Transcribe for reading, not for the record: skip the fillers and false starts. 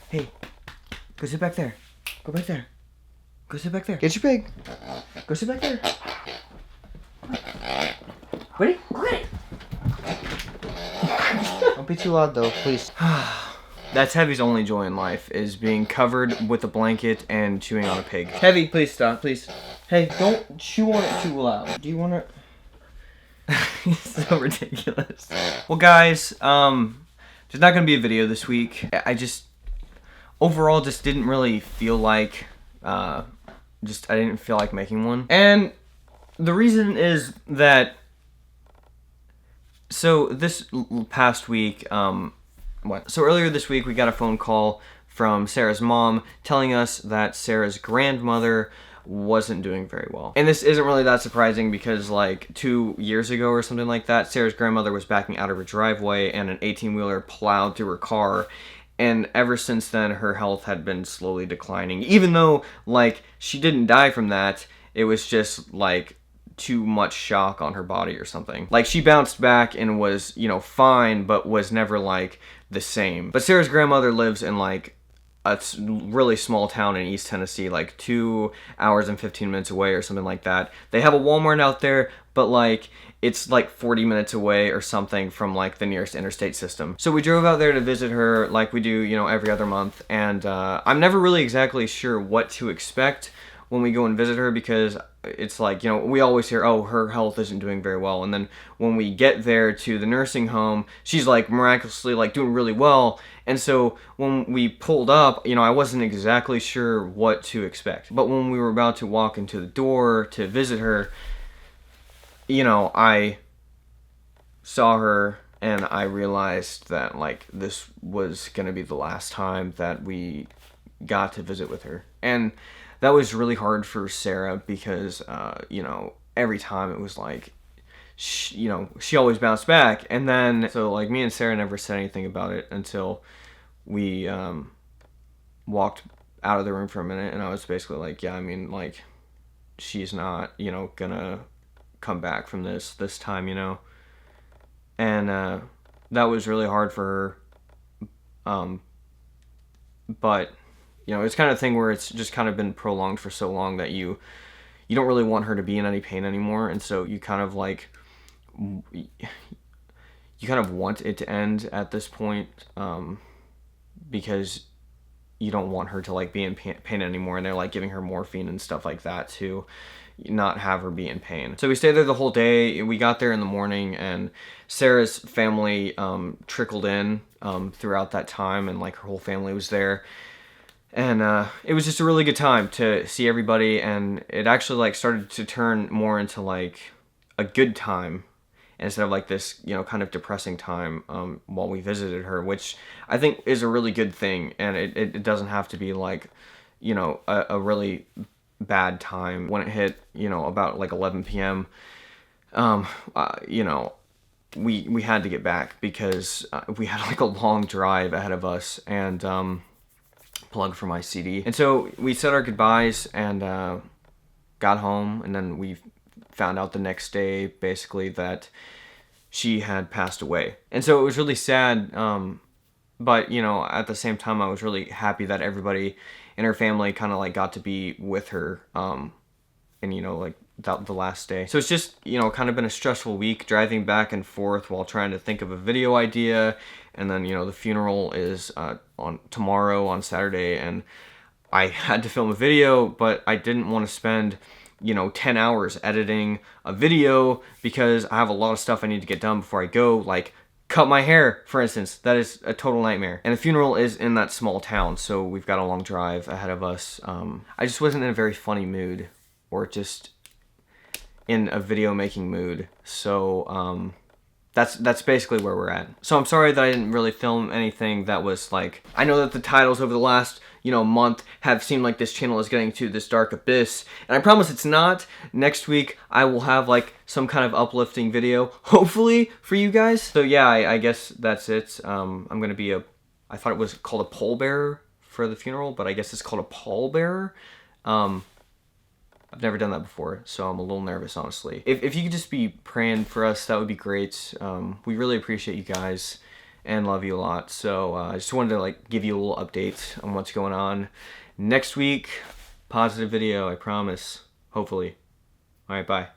Hey, go sit back there. Go back there. Go sit back there. Get your pig. Go sit back there. Ready? Go get it. Don't be too loud though, please. That's Heavy's only joy in life, is being covered with a blanket and chewing on a pig. Heavy, please stop, please. Hey, don't chew on it too loud. Do you want to... So ridiculous. Well, guys, there's not going to be a video this week. I just, overall, just didn't really feel like, I didn't feel like making one. And the reason is that, so this past week, So earlier this week, we got a phone call from Sarah's mom telling us that Sarah's grandmother wasn't doing very well. And this isn't really that surprising because like 2 years ago or something like that, Sarah's grandmother was backing out of her driveway and an 18-wheeler plowed through her car. And ever since then, her health had been slowly declining. Even though, like, she didn't die from that, it was just, like, too much shock on her body or something. Like, she bounced back and was, you know, fine, but was never, like, the same. But Sarah's grandmother lives in, like, a really small town in East Tennessee, like 2 hours and 15 minutes away or something like that. They have a Walmart out there, but, like, it's like 40 minutes away or something from like the nearest interstate system. So we drove out there to visit her like we do, you know, every other month. And I'm never really exactly sure what to expect when we go and visit her because it's like, you know, we always hear, oh, her health isn't doing very well. And then when we get there to the nursing home, she's like miraculously like doing really well. And so when we pulled up, you know, I wasn't exactly sure what to expect. But when we were about to walk into the door to visit her, you know, I saw her and I realized that, like, this was going to be the last time that we got to visit with her. And that was really hard for Sarah because, you know, every time it was like, she always bounced back. And then, so, like, me and Sarah never said anything about it until we walked out of the room for a minute. And I was basically like, yeah, I mean, like, she's not, you know, gonna come back from this time, you know. And that was really hard for her. But, you know, it's kind of thing where it's just kind of been prolonged for so long that you don't really want her to be in any pain anymore, and so you kind of like want it to end at this point, because you don't want her to like be in pain anymore, and they're like giving her morphine and stuff like that to not have her be in pain. So we stayed there the whole day. We got there in the morning, and Sarah's family trickled in throughout that time, and like her whole family was there. And it was just a really good time to see everybody, and it actually like started to turn more into like a good time instead of like this, you know, kind of depressing time while we visited her, which I think is a really good thing. And it doesn't have to be like, you know, a really bad time. When it hit, you know, about like 11 p.m., you know, we had to get back because we had like a long drive ahead of us, and plug for my CD. And so we said our goodbyes and got home, and then we found out the next day basically that she had passed away. And so it was really sad, but you know, at the same time I was really happy that everybody in her family kind of like got to be with her, and you know, like the last day. So it's just, you know, kind of been a stressful week driving back and forth while trying to think of a video idea. And then, you know, the funeral is on tomorrow on Saturday, and I had to film a video, but I didn't want to spend, you know, 10 hours editing a video because I have a lot of stuff I need to get done before I go, like cut my hair, for instance. That is a total nightmare. And the funeral is in that small town, so we've got a long drive ahead of us. I just wasn't in a very funny mood, or just in a video making mood. So that's basically where we're at. So I'm sorry that I didn't really film anything that was like, I know that the titles over the last, you know, month have seemed like this channel is getting to this dark abyss, and I promise it's not. Next week I will have like some kind of uplifting video, hopefully, for you guys. So yeah, I guess that's it. I'm gonna be I thought it was called a pallbearer for the funeral, but I guess it's called a pallbearer. I've never done that before, so I'm a little nervous, honestly. If you could just be praying for us, that would be great. We really appreciate you guys. and love you a lot. So I just wanted to like give you a little update on what's going on. Next week, positive video, I promise. Hopefully. All right, bye.